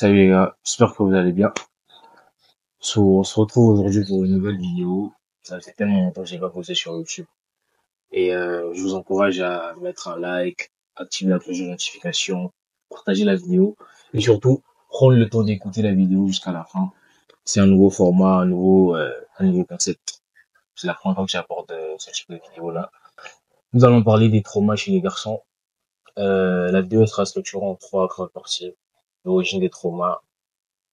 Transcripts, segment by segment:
Salut les gars, j'espère que vous allez bien. On se retrouve aujourd'hui pour une nouvelle vidéo. Ça fait tellement longtemps que j'ai pas posté sur YouTube. Et je vous encourage à mettre un like, activer la cloche de notification, partager la vidéo et surtout prendre le temps d'écouter la vidéo jusqu'à la fin. C'est un nouveau format, un nouveau concept. C'est la première fois que j'apporte ce type de vidéo là. Nous allons parler des traumas chez les garçons. La vidéo sera structurée en trois grandes parties. L'origine des traumas,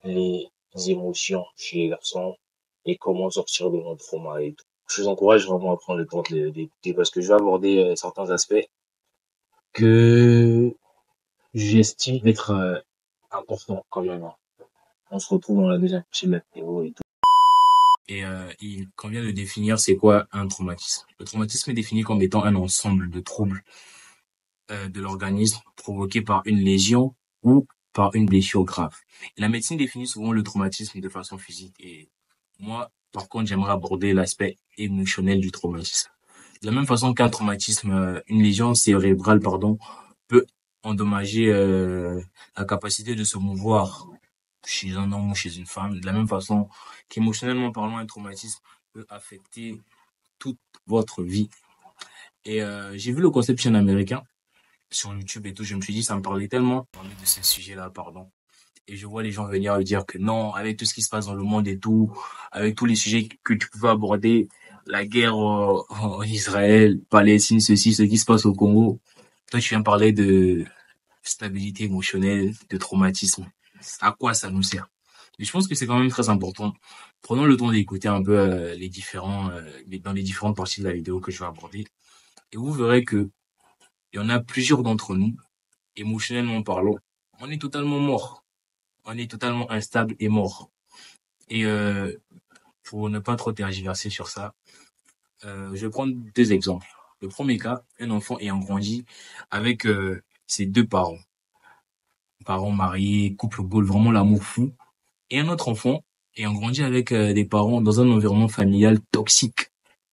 les émotions chez les garçons et comment sortir de notre trauma et tout. Je vous encourage vraiment à prendre le temps d'écouter parce que je vais aborder certains aspects que j'estime être importants quand même. On se retrouve dans la deuxième partie de la vidéo et tout. Et il convient de définir c'est quoi un traumatisme. Le traumatisme est défini comme étant un ensemble de troubles de l'organisme provoqués par une lésion ou par une blessure grave. Et la médecine définit souvent le traumatisme de façon physique. Et moi, par contre, j'aimerais aborder l'aspect émotionnel du traumatisme. De la même façon qu'un traumatisme, une lésion cérébrale, pardon, peut endommager la capacité de se mouvoir chez un homme ou chez une femme. De la même façon qu'émotionnellement parlant, un traumatisme peut affecter toute votre vie. Et j'ai vu le concept chez un Américain sur YouTube et tout, je me suis dit, ça me parlait tellement de ce sujet-là, pardon. Et je vois les gens venir me dire que non, avec tout ce qui se passe dans le monde et tout, avec tous les sujets que tu pouvais aborder, la guerre en Israël, Palestine, ceci, ce qui se passe au Congo, toi tu viens parler de stabilité émotionnelle, de traumatisme. À quoi ça nous sert? Et je pense que c'est quand même très important. Prenons le temps d'écouter un peu dans les différentes parties de la vidéo que je vais aborder. Et vous verrez que il y en a plusieurs d'entre nous, émotionnellement parlant, on est totalement mort. On est totalement instable et mort. Et pour ne pas trop tergiverser sur ça, je vais prendre deux exemples. Le premier cas, un enfant ayant grandi avec ses deux parents. Parents mariés, couple goal, vraiment l'amour fou. Et un autre enfant ayant grandi avec des parents dans un environnement familial toxique.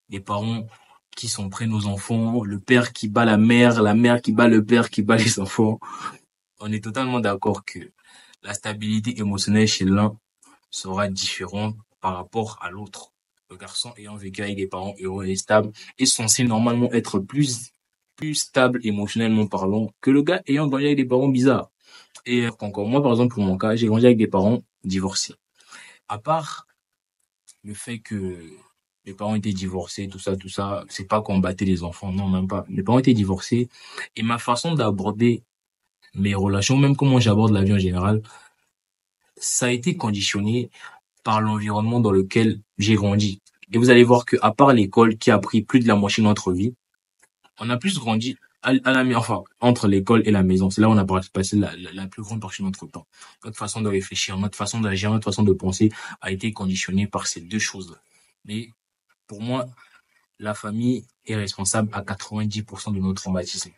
Des parents qui sont près de nos enfants, le père qui bat la mère qui bat le père, qui bat les enfants. On est totalement d'accord que la stabilité émotionnelle chez l'un sera différente par rapport à l'autre. Le garçon ayant vécu avec des parents heureux et stables est censé normalement être plus stable émotionnellement parlant que le gars ayant grandi avec des parents bizarres. Et encore moi, par exemple, pour mon cas, j'ai grandi avec des parents divorcés. À part le fait que mes parents étaient divorcés, tout ça, c'est pas qu'on battait les enfants, non, même pas. Mes parents étaient divorcés et ma façon d'aborder mes relations, même comment j'aborde la vie en général, ça a été conditionné par l'environnement dans lequel j'ai grandi. Et vous allez voir que, à part l'école qui a pris plus de la moitié de notre vie, on a plus grandi entre l'école et la maison. C'est là où on a passé la plus grande partie de notre temps. Notre façon de réfléchir, notre façon d'agir, notre façon de penser a été conditionnée par ces deux choses-là. Mais, pour moi, la famille est responsable à 90% de notre traumatisme.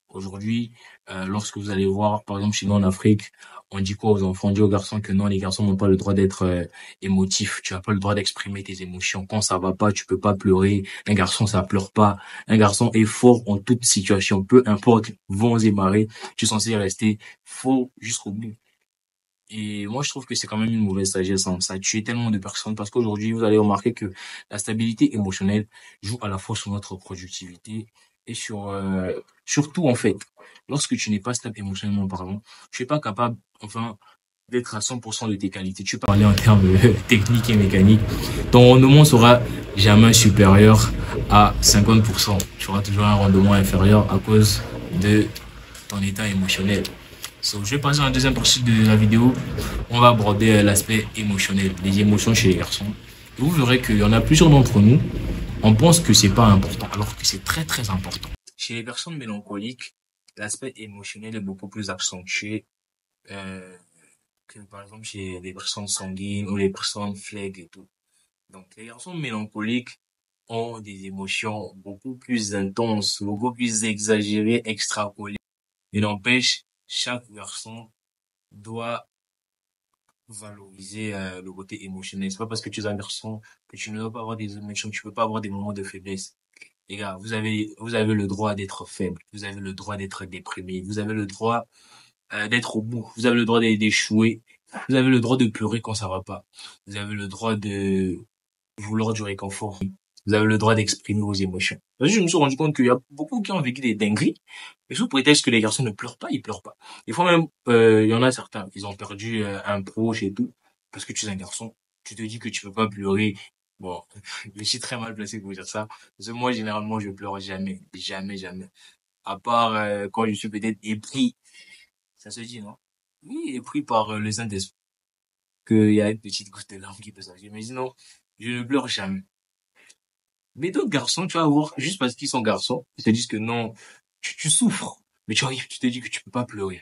Aujourd'hui, lorsque vous allez voir, par exemple, chez nous en Afrique, on dit quoi aux enfants? On dit aux garçons que non, les garçons n'ont pas le droit d'être émotifs. Tu n'as pas le droit d'exprimer tes émotions. Quand ça va pas, tu peux pas pleurer. Un garçon, ça pleure pas. Un garçon est fort en toute situation. Peu importe vents et marées, tu es censé rester fort jusqu'au bout. Et moi, je trouve que c'est quand même une mauvaise sagesse, hein. Ça a tué tellement de personnes parce qu'aujourd'hui, vous allez remarquer que la stabilité émotionnelle joue à la fois sur notre productivité et surtout, en fait, lorsque tu n'es pas stable émotionnellement parlant, tu es pas capable, enfin, d'être à 100% de tes qualités. Tu peux parler en termes techniques et mécaniques. Ton rendement sera jamais supérieur à 50%. Tu auras toujours un rendement inférieur à cause de ton état émotionnel. So, je vais passer à la deuxième partie de la vidéo. On va aborder l'aspect émotionnel, les émotions chez les garçons. Et vous verrez qu'il y en a plusieurs d'entre nous, on pense que c'est pas important, alors que c'est très très important. Chez les personnes mélancoliques, l'aspect émotionnel est beaucoup plus accentué que par exemple chez les personnes sanguines ou les personnes flegmes et tout. Donc les garçons mélancoliques ont des émotions beaucoup plus intenses, beaucoup plus exagérées, extrapolées. Il n'empêche, chaque garçon doit valoriser le côté émotionnel. C'est pas parce que tu es un garçon que tu ne dois pas avoir des émotions, tu peux pas avoir des moments de faiblesse. Les gars, vous avez le droit d'être faible, vous avez le droit d'être déprimé, vous avez le droit d'être au bout, vous avez le droit d'échouer Vous avez le droit de pleurer quand ça va pas. Vous avez le droit de vouloir du réconfort. Vous avez le droit d'exprimer vos émotions. Parce que je me suis rendu compte qu'il y a beaucoup qui ont vécu des dingueries, mais sous prétexte que les garçons ne pleurent pas, ils pleurent pas. Des fois même, il y en a certains, ils ont perdu un proche et tout, parce que tu es un garçon. Tu te dis que tu peux pas pleurer. Bon, je suis très mal placé pour dire ça. Parce que moi, généralement, je pleure jamais. Jamais, jamais. À part quand je suis peut-être épris. Ça se dit, non? Oui, épris par le Saint-Esprit. Qu'il y a une petite goutte de larmes qui peut sortir. Mais sinon, je ne pleure jamais. Mais d'autres garçons, tu vas voir, juste parce qu'ils sont garçons, ils te disent que non, tu souffres. Mais tu te dis que tu peux pas pleurer.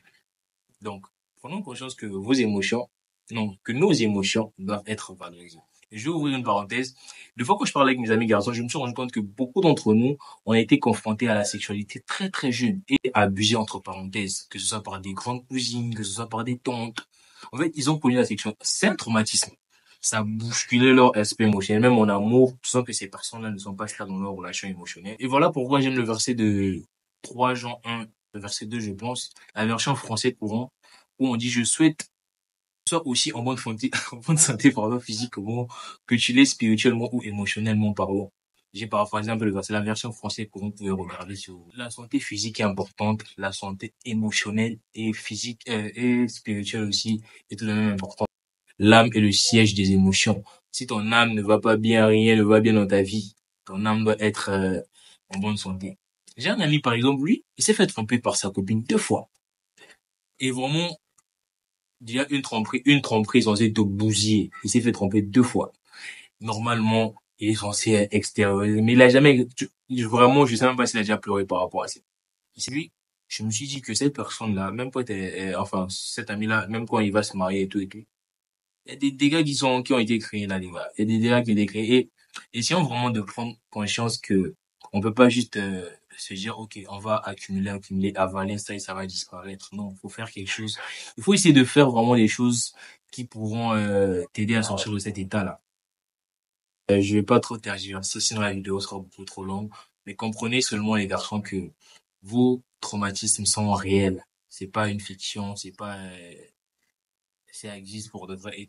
Donc, prenons conscience que vos émotions, non, que nos émotions doivent être valorisées. Et je vais ouvrir une parenthèse. Des fois que je parlais avec mes amis garçons, je me suis rendu compte que beaucoup d'entre nous ont été confrontés à la sexualité très très jeune et abusés entre parenthèses, que ce soit par des grandes cousines, que ce soit par des tantes. En fait, ils ont connu la sexualité. C'est un traumatisme. Ça a bousculé leur aspect émotionnel, même en amour. Tu sens que ces personnes-là ne sont pas stables dans leur relation émotionnelle. Et voilà pourquoi j'aime le verset de 3 Jean 1, le verset 2, je pense, la version française courant, où on dit, je souhaite sois aussi en bonne santé, en bonne santé, pardon, physiquement, que tu l'es spirituellement ou émotionnellement parlant. J'ai paraphrasé un peu le verset, la version française que vous pouvez regarder sur la santé physique est importante, la santé émotionnelle et physique et spirituelle aussi est tout de même importante. L'âme est le siège des émotions. Si ton âme ne va pas bien, rien ne va bien dans ta vie. Ton âme doit être en bonne santé. J'ai un ami, par exemple, lui, il s'est fait tromper par sa copine 2 fois. Et vraiment, il y a une tromperie censée te bousiller. Il s'est fait tromper 2 fois. Normalement, il est censé extérioriser, mais il a jamais, vraiment, je sais même pas s'il a déjà pleuré par rapport à ça. C'est lui, je me suis dit que cette personne-là, même quand enfin, cet ami-là, même quand il va se marier et tout, il y a des dégâts qui ont été créés là, les gars. Il y a des dégâts qui ont été créés. Et essayons vraiment de prendre conscience que on peut pas juste se dire, OK, on va accumuler, avaler ça et ça va disparaître. Non, il faut faire quelque chose. Il faut essayer de faire vraiment des choses qui pourront t'aider à sortir de cet état-là. Je vais pas trop tergiverser, sinon la vidéo sera beaucoup trop longue. Mais comprenez seulement, les garçons, que vos traumatismes sont réels. C'est pas une fiction, c'est pas ça existe pour de vrai. Et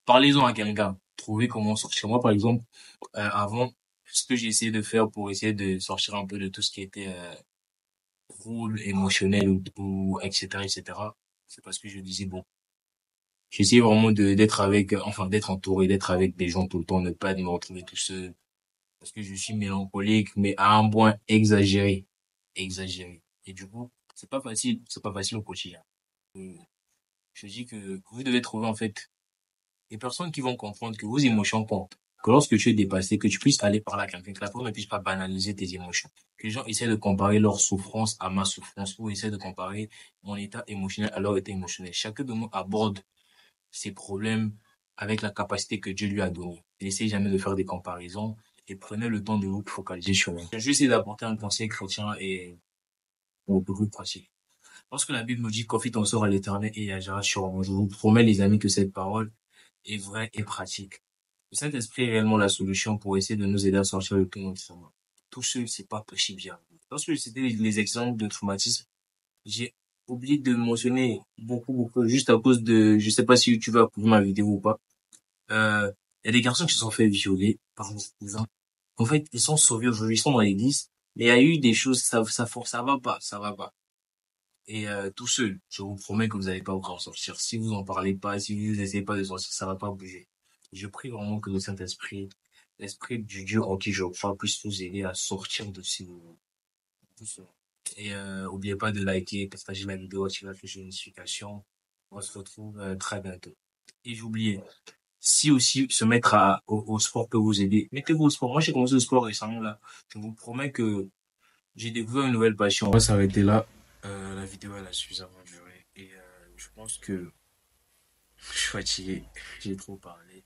parlez-en à quelqu'un, trouvez comment sortir. Moi, par exemple, avant, ce que j'ai essayé de faire pour essayer de sortir un peu de tout ce qui était rôle émotionnel ou etc., etc., c'est parce que je disais, bon, j'essayais vraiment d'être avec, enfin, d'être entouré, d'être avec des gens tout le temps, ne pas me retrouver tout seul. Parce que je suis mélancolique, mais à un point exagéré. Exagéré. Et du coup, c'est pas facile au quotidien. Euh, Je dis que vous devez trouver, en fait, des personnes qui vont comprendre que vos émotions comptent. Que lorsque tu es dépassé, que tu puisses aller parler à quelqu'un, que la personne ne puisse pas banaliser tes émotions. Que les gens essaient de comparer leur souffrance à ma souffrance ou essaient de comparer mon état émotionnel à leur état émotionnel. Chacun de nous aborde ses problèmes avec la capacité que Dieu lui a donnée. N'essayez jamais de faire des comparaisons et prenez le temps de vous focaliser sur lui. Je vais essayer d'apporter un conseil chrétien et beaucoup de pratique. Lorsque la Bible nous dit confie ton sort à l'Éternel et il agira sûrement, je vous promets les amis que cette parole est vraie et pratique. Le Saint-Esprit est réellement la solution pour essayer de nous aider à sortir de tout notre traumatisme. Tout seul, c'est pas possible, bien. Lorsque c'était les exemples de traumatisme, j'ai oublié de mentionner beaucoup, juste à cause de, je sais pas si tu vas approuver ma vidéo ou pas. Il y a des garçons qui se sont fait violer par leurs cousins. En fait, ils sont sauvés aujourd'hui, ils sont dans l'église, mais il y a eu des choses, ça va pas, ça va pas. Et tout seul, je vous promets que vous n'allez pas vous en sortir. Si vous en parlez pas, si vous n'essayez pas de sortir, ça va pas bouger. Je prie vraiment que le Saint-Esprit, l'Esprit du Dieu en qui je crois, puisse vous aider à sortir de ces tout seul. Et oubliez pas de liker, partager la vidéo, activer la cloche de notification. On se retrouve très bientôt. Et j'oubliais, si aussi se mettre au sport peut vous aider, mettez-vous au sport. Moi, j'ai commencé le sport récemment là. Je vous promets que j'ai découvert une nouvelle passion. On va s'arrêter là. La vidéo elle a suffisamment duré et je pense que je suis fatigué. J'ai trop parlé.